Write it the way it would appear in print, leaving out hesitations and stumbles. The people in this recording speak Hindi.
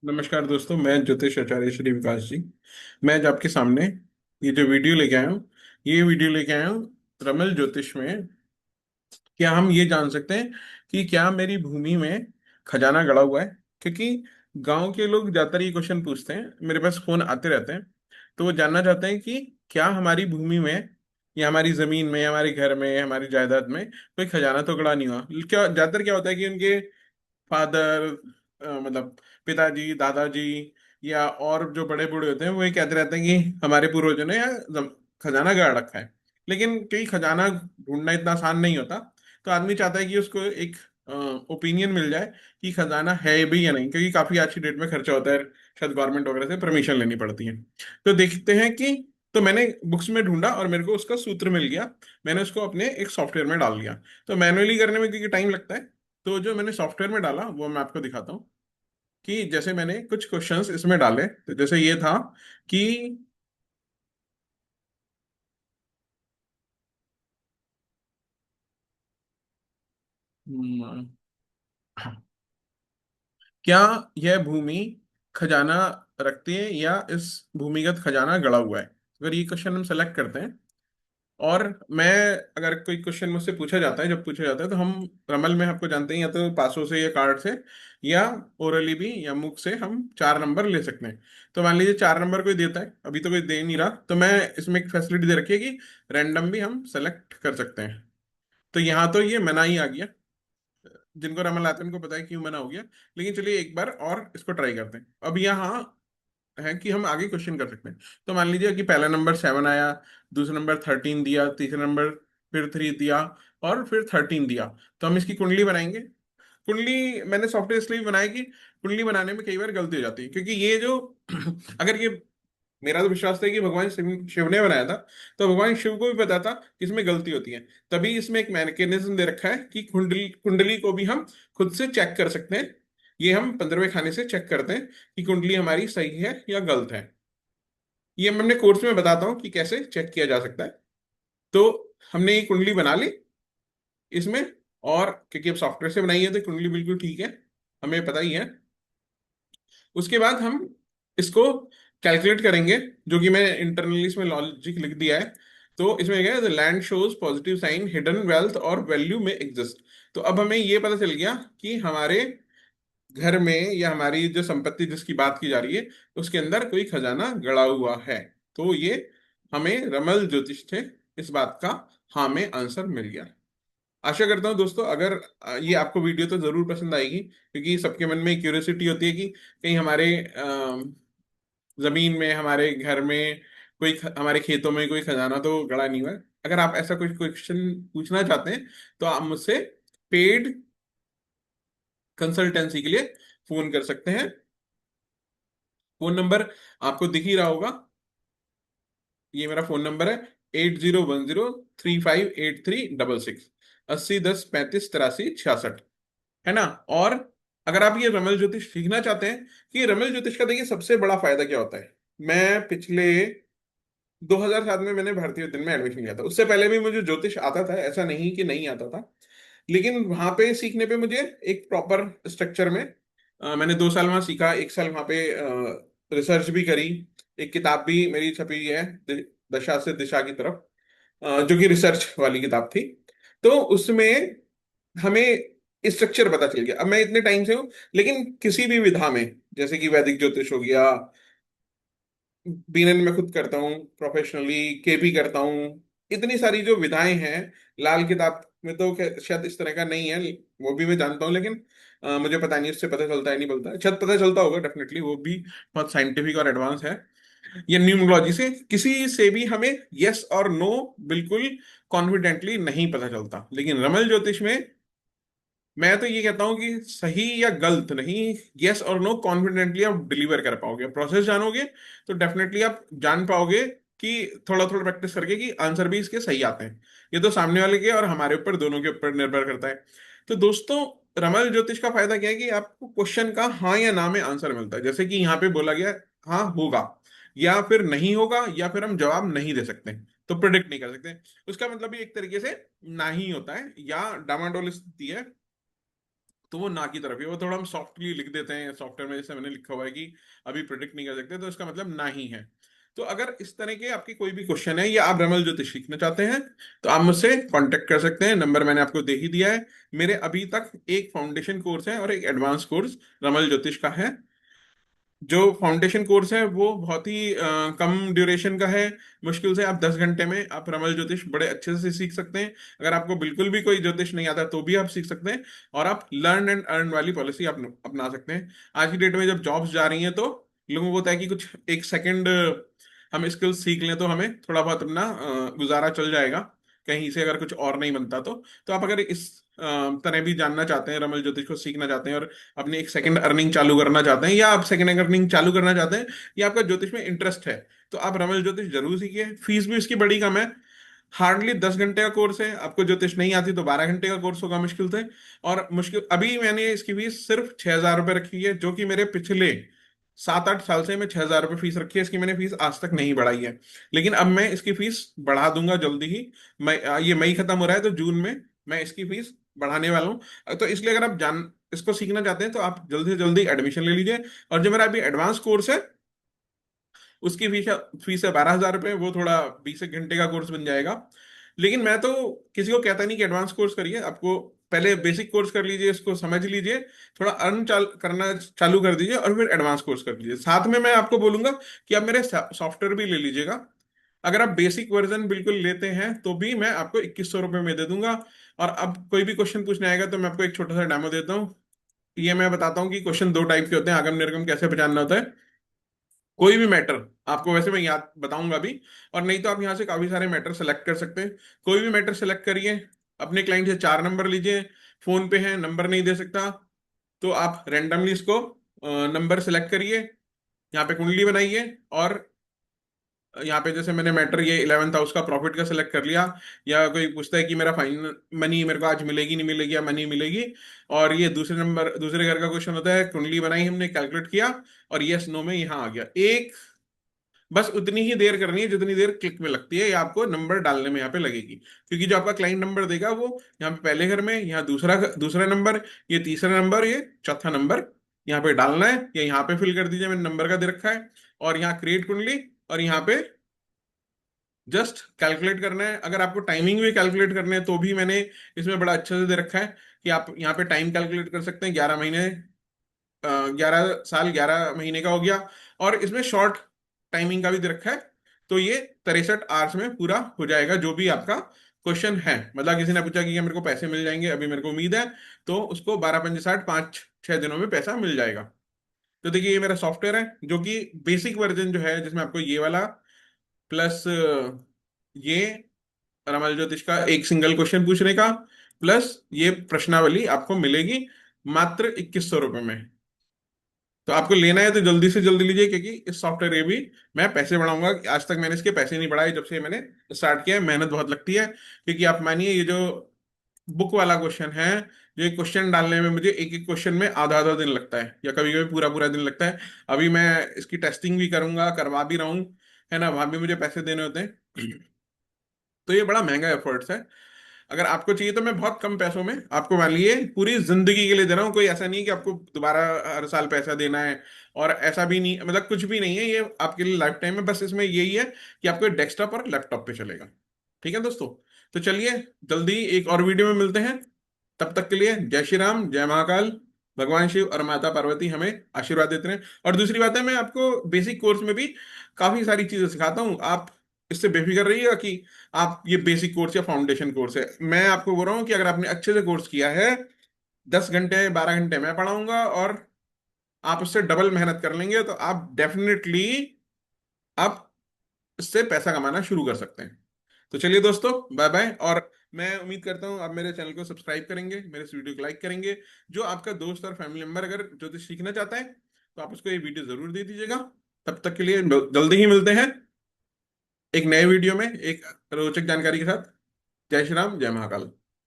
नमस्कार दोस्तों, मैं ज्योतिष आचार्य श्री विकास जी। मैं आज आपके सामने ये जो वीडियो लेके आया हूँ, ये वीडियो लेके आया हूँ रमल ज्योतिष में। क्या हम ये जान सकते हैं कि क्या मेरी भूमि में खजाना गड़ा हुआ है? क्योंकि गांव के लोग ज्यादातर ये क्वेश्चन पूछते हैं, मेरे पास फोन आते रहते हैं। तो वो जानना चाहते हैं कि क्या हमारी भूमि में या हमारी जमीन में, हमारे घर में, हमारी जायदाद में कोई खजाना तो गड़ा नहीं हुआ। क्या ज्यादातर क्या होता है कि उनके फादर, मतलब पिताजी, दादाजी या और जो बड़े बूढ़े होते हैं वो ये कहते रहते हैं कि हमारे पूर्वजों ने खजाना गाड़ रखा है। लेकिन कई खजाना ढूंढना इतना आसान नहीं होता। तो आदमी चाहता है कि उसको एक ओपिनियन मिल जाए कि खजाना है भी या नहीं, क्योंकि काफी आज की डेट में खर्चा होता है, शायद गवर्नमेंट वगैरह से परमिशन लेनी पड़ती है। तो देखते हैं कि, तो मैंने बुक्स में ढूंढा और मेरे को उसका सूत्र मिल गया। मैंने उसको अपने एक सॉफ्टवेयर में डाल दिया। तो मैनुअली करने में क्योंकि टाइम लगता है, तो जो मैंने सॉफ्टवेयर में डाला वो मैं आपको दिखाता हूँ। कि जैसे मैंने कुछ क्वेश्चंस इसमें डाले, तो जैसे ये था कि हम्म, क्या यह भूमि खजाना रखती है या इस भूमिगत खजाना गड़ा हुआ है? अगर ये क्वेश्चन हम सेलेक्ट करते हैं, और मैं, अगर कोई क्वेश्चन मुझसे पूछा जाता है, जब पूछा जाता है तो हम रमल में आपको जानते हैं, या तो पासों से या कार्ड से या ओरली भी या मुख से हम 4 नंबर ले सकते हैं। तो मान लीजिए 4 नंबर कोई देता है, अभी तो कोई दे नहीं रहा, तो मैं इसमें एक फैसिलिटी दे रखी है कि रैंडम भी हम सेलेक्ट कर सकते हैं। तो यहाँ तो ये मना ही आ गया। जिनको रमल आता है उनको पता है क्यों मना हो गया। लेकिन चलिए एक बार और इसको ट्राई करते हैं। अब यहाँ है कि हम आगे क्वेश्चन कर सकते हैं। तो मान लीजिए कि पहला नंबर 7 आया, दूसरा नंबर 13 दिया, तीसरा नंबर फिर 3 दिया, और फिर 13 दिया। तो हम इसकी कुंडली बनाएंगे। कुंडली मैंने सॉफ्टवेयर इसलिए भी बनाया कि कुंडली बनाने में कई बार गलती हो जाती है, क्योंकि ये जो अगर ये, मेरा तो विश्वास था कि भगवान शिव शिव ने बनाया था, तो भगवान शिव को भी पता था कि इसमें गलती होती है। तभी इसमें एक मैकेनिज्म दे रखा है कि कुंडली कुंडली को भी हम खुद से चेक कर सकते हैं। ये हम 15वें खाने से चेक करते हैं कि कुंडली हमारी सही है या गलत है। ये मैं अपने कोर्स में बताता हूँ कि कैसे चेक किया जा सकता है। तो हमने ये कुंडली बना ली इसमें, और क्योंकि अब सॉफ्टवेयर से बनाई है तो कुंडली बिल्कुल ठीक है, हमें पता ही है। उसके बाद हम इसको कैलकुलेट करेंगे, जो कि मैं इंटरनली इसमें लॉजिक लिख दिया है। तो इसमें क्या है, the land shows positive sign, hidden wealth और वैल्यू में एग्जिस्ट। तो अब हमें ये पता चल गया कि हमारे घर में या हमारी जो संपत्ति जिसकी बात की जा रही है, उसके अंदर कोई खजाना गड़ा हुआ है। तो ये हमें रमल ज्योतिष से इस बात का हाँ में आंसर मिल गया। आशा करता हूँ दोस्तों, अगर ये आपको वीडियो तो जरूर पसंद आएगी, क्योंकि सबके मन में क्यूरियोसिटी होती है कि कहीं हमारे जमीन में, हमारे घर में कोई हमारे खेतों में कोई खजाना तो गड़ा नहीं हुआ है। अगर आप ऐसा कोई क्वेश्चन पूछना चाहते हैं तो आप मुझसे पेड कंसल्टेंसी के लिए फोन कर सकते हैं। फोन नंबर आपको दिख ही रहा होगा। ये मेरा फोन नंबर है, 8010358366, 8010358366, है ना। और अगर आप ये रमल ज्योतिष सीखना चाहते हैं कि रमल ज्योतिष का देखिए सबसे बड़ा फायदा क्या होता है। मैं पिछले 2007 में मैंने भारतीय विद्यालय में एडमिशन लिया था। उससे पहले भी मुझे ज्योतिष आता था, ऐसा नहीं कि नहीं आता था। लेकिन वहां पे सीखने पे मुझे एक प्रॉपर स्ट्रक्चर में, मैंने 2 साल वहां सीखा, 1 साल वहां पे रिसर्च भी करी। एक किताब भी मेरी छपी है, दशा से दिशा की तरफ, जो कि रिसर्च वाली किताब थी। तो उसमें हमें स्ट्रक्चर पता चल गया। अब मैं इतने टाइम से हूँ, लेकिन किसी भी विधा में, जैसे कि वैदिक ज्योतिष हो गया, बीएनएन में खुद करता हूँ प्रोफेशनली, केपी करता हूँ, इतनी सारी जो विधाएं हैं, लाल किताब में तो शायद इस तरह का नहीं है, वो भी मैं जानता हूँ। लेकिन मुझे पता नहीं उससे पता चलता है नहीं बोलता है, शायद पता चलता होगा डेफिनेटली, वो भी बहुत साइंटिफिक और एडवांस है। ये न्यूमरोलॉजी से किसी से भी हमें यस और नो बिल्कुल कॉन्फिडेंटली नहीं पता चलता। लेकिन रमल ज्योतिष में मैं तो ये कहता हूं कि सही या गलत नहीं, यस और नो कॉन्फिडेंटली आप डिलीवर कर पाओगे, प्रोसेस जानोगे तो डेफिनेटली आप जान पाओगे कि थोड़ा थोड़ा प्रैक्टिस करके कि आंसर भी इसके सही आते हैं। ये तो सामने वाले के और हमारे ऊपर, दोनों के ऊपर निर्भर करता है। तो दोस्तों, रमल ज्योतिष का फायदा क्या है कि आपको क्वेश्चन का हाँ या ना में आंसर मिलता है। जैसे कि यहाँ पे बोला गया हाँ होगा, या फिर नहीं होगा, या फिर हम जवाब नहीं दे सकते, तो प्रिडिक्ट नहीं कर सकते। उसका मतलब भी एक तरीके से ना ही होता है, या डामाडोल स्थिति है। तो वो ना की तरफ ही, वो थोड़ा हम सॉफ्टली लिख देते हैं सॉफ्टवेयर में, जैसे मैंने लिखा हुआ है कि अभी प्रिडिक्ट नहीं कर सकते, तो इसका मतलब ना ही है। तो अगर इस तरह के आपकी कोई भी क्वेश्चन है या आप रमल ज्योतिष सीखना चाहते हैं, तो आप मुझसे कांटेक्ट कर सकते हैं। नंबर मैंने आपको दे ही दिया है। मेरे अभी तक एक फाउंडेशन कोर्स है और एक एडवांस कोर्स रमल ज्योतिष का है। जो फाउंडेशन कोर्स है वो बहुत ही कम ड्यूरेशन का है। मुश्किल से आप 10 घंटे में आप रमल ज्योतिष बड़े अच्छे से सीख सकते हैं। अगर आपको बिल्कुल भी कोई ज्योतिष नहीं आता तो भी आप सीख सकते हैं, और आप लर्न एंड अर्न वाली पॉलिसी आप अपना सकते हैं। आज की डेट में जब जॉब्स जा रही हैं तो लोगों को होता है कि कुछ एक सेकंड हम स्किल्स सीख लें तो हमें थोड़ा बहुत अपना गुजारा चल जाएगा, कहीं से अगर कुछ और नहीं बनता तो आप अगर इस तरह भी जानना चाहते हैं, रमल ज्योतिष को सीखना चाहते हैं और अपनी एक सेकंड अर्निंग चालू करना चाहते हैं, या आप सेकंड अर्निंग चालू करना चाहते हैं, या आपका ज्योतिष में इंटरेस्ट है, तो आप रमल ज्योतिष जरूर सीखिए। फीस भी इसकी बड़ी कम है। हार्डली 10 घंटे का कोर्स है। आपको ज्योतिष नहीं आती तो 12 घंटे का कोर्स होगा मुश्किल से। और मुश्किल अभी मैंने इसकी फीस सिर्फ 6,000 रुपये रखी है, जो कि मेरे पिछले 7-8 साल से मैं 6,000 रुपये फीस रखी है। इसकी मैंने फीस आज तक नहीं बढ़ाई है, लेकिन अब मैं इसकी फीस बढ़ा दूंगा जल्दी ही। ये मई खत्म हो रहा है तो जून में मैं इसकी फीस बढ़ाने वाला हूँ। तो इसलिए अगर आप जान इसको सीखना चाहते हैं तो आप जल्दी से जल्दी एडमिशन ले लीजिए। और जो मेरा अभी एडवांस कोर्स है उसकी फीस फीस है 12,000 रुपये। वो थोड़ा 20 एक घंटे का कोर्स बन जाएगा। लेकिन मैं तो किसी को कहता नहीं कि एडवांस कोर्स करिए। आपको पहले बेसिक कोर्स कर लीजिए, इसको समझ लीजिए, थोड़ा करना चालू कर दीजिए, और फिर एडवांस कोर्स कर लीजिए। साथ में मैं आपको बोलूंगा कि आप मेरे सॉफ्टवेयर भी ले लीजिएगा। अगर आप बेसिक वर्जन बिल्कुल लेते हैं तो भी मैं आपको 2100 रुपये में दे दूंगा। और अब कोई भी क्वेश्चन पूछने आएगा तो मैं आपको एक छोटा सा डेमो देता हूँ। ये मैं बताता हूँ कि क्वेश्चन दो टाइप के होते हैं, आगम निर्गम कैसे पहचानना होता है। कोई भी मैटर आपको, वैसे मैं याद बताऊंगा भी, और नहीं तो आप यहाँ से काफी सारे मैटर सेलेक्ट कर सकते हैं। कोई भी मैटर सेलेक्ट करिए, अपने क्लाइंट से 4 नंबर लीजिए। फोन पे है, नंबर नहीं दे सकता, तो आप रेंडमली इसको नंबर सेलेक्ट करिए, यहाँ पे कुंडली बनाइए, और यहाँ पे जैसे मैंने मैटर ये 11th हाउस का प्रॉफिट का सिलेक्ट कर लिया। या कोई पूछता है कि मेरा फाइन मनी मेरे को आज मिलेगी नहीं मिलेगी, या मनी मिलेगी, और ये दूसरे घर का क्वेश्चन होता है, कुंडली बनाई हमने, कैलकुलेट किया, और यस नो में यहाँ आ गया। एक बस उतनी ही देर करनी है जितनी देर क्लिक में लगती है, या आपको नंबर डालने में यहाँ पे लगेगी। क्योंकि जो आपका क्लाइंट नंबर देगा वो यहाँ पे पहले घर में, यहाँ दूसरा दूसरा नंबर, ये तीसरा नंबर, ये चौथा नंबर यहाँ पे डालना है, या यहाँ पे फिल कर दीजिए, मैंने नंबर का दे रखा है। और यहाँ क्रिएट कुंडली, और यहाँ पे जस्ट कैलकुलेट करना है। अगर आपको टाइमिंग भी कैलकुलेट करना है तो भी मैंने इसमें बड़ा अच्छे से दे रखा है कि आप यहाँ पे टाइम कैलकुलेट कर सकते हैं। 11 महीने, 11 साल 11 महीने का हो गया। और इसमें शॉर्ट टाइमिंग का भी दे रखा है। तो ये 63 आवर्स में पूरा हो जाएगा जो भी आपका क्वेश्चन है। मतलब किसी ने पूछा कि ये मेरे को पैसे मिल जाएंगे, अभी मेरे को उम्मीद है, तो उसको 12 5 60 5 6 दिनों में पैसा मिल जाएगा। तो देखिए ये मेरा सॉफ्टवेयर है, जो कि बेसिक वर्जन जो है, जिसमें आपको ये वाला प्लस ये रमल ज्योतिष का एक सिंगल क्वेश्चन पूछने का, प्लस ये प्रश्नावली आपको मिलेगी मात्र 2100 रुपये में। तो आपको लेना है तो जल्दी से जल्दी लीजिए, क्योंकि इस सॉफ्टवेयर ये भी मैं पैसे बढ़ाऊंगा। आज तक मैंने इसके पैसे नहीं बढ़ाए, जब से मैंने स्टार्ट किया है। मेहनत बहुत लगती है, क्योंकि आप मानिए ये जो बुक वाला क्वेश्चन है, जो एक क्वेश्चन डालने में मुझे एक एक क्वेश्चन में आधा आधा दिन लगता है, या कभी कभी पूरा पूरा दिन लगता है। अभी मैं इसकी टेस्टिंग भी करूंगा, करवा भी रहा हूँ, है ना, वहां भी मुझे पैसे देने होते हैं। तो ये बड़ा महंगा एफर्ट्स है। अगर आपको चाहिए तो मैं बहुत कम पैसों में आपको, मान लीजिए, पूरी जिंदगी के लिए दे रहा हूँ। कोई ऐसा नहीं है कि आपको दोबारा हर साल पैसा देना है, और ऐसा भी नहीं, मतलब कुछ भी नहीं है, ये आपके लिए लाइफ टाइम है। बस इसमें यही है कि आपको डेस्कटॉप और लैपटॉप पे चलेगा। ठीक है दोस्तों, तो चलिए जल्दी एक और वीडियो में मिलते हैं। तब तक के लिए जय श्री राम, जय महाकाल। भगवान शिव और माता पार्वती हमें आशीर्वाद देते रहे। और दूसरी बात है, मैं आपको बेसिक कोर्स में भी काफी सारी चीजें सिखाता हूँ। आप इससे बेफिक्र रहिएगा कि आप ये बेसिक कोर्स या फाउंडेशन कोर्स है। मैं आपको बोल रहा हूँ कि अगर आपने अच्छे से कोर्स किया है, 10 घंटे 12 घंटे मैं पढ़ाऊंगा, और आप उससे डबल मेहनत कर लेंगे, तो आप डेफिनेटली आप इससे पैसा कमाना शुरू कर सकते हैं। तो चलिए दोस्तों, बाय बाय। और मैं उम्मीद करता हूँ आप मेरे चैनल को सब्सक्राइब करेंगे, मेरे इस वीडियो को लाइक करेंगे। जो आपका दोस्त और फैमिली मेंबर अगर ज्योतिष सीखना चाहता है तो आप उसको ये वीडियो जरूर दे दीजिएगा। तब तक के लिए जल्दी ही मिलते हैं एक नए वीडियो में एक रोचक जानकारी के साथ। जय श्री राम, जय महाकाल।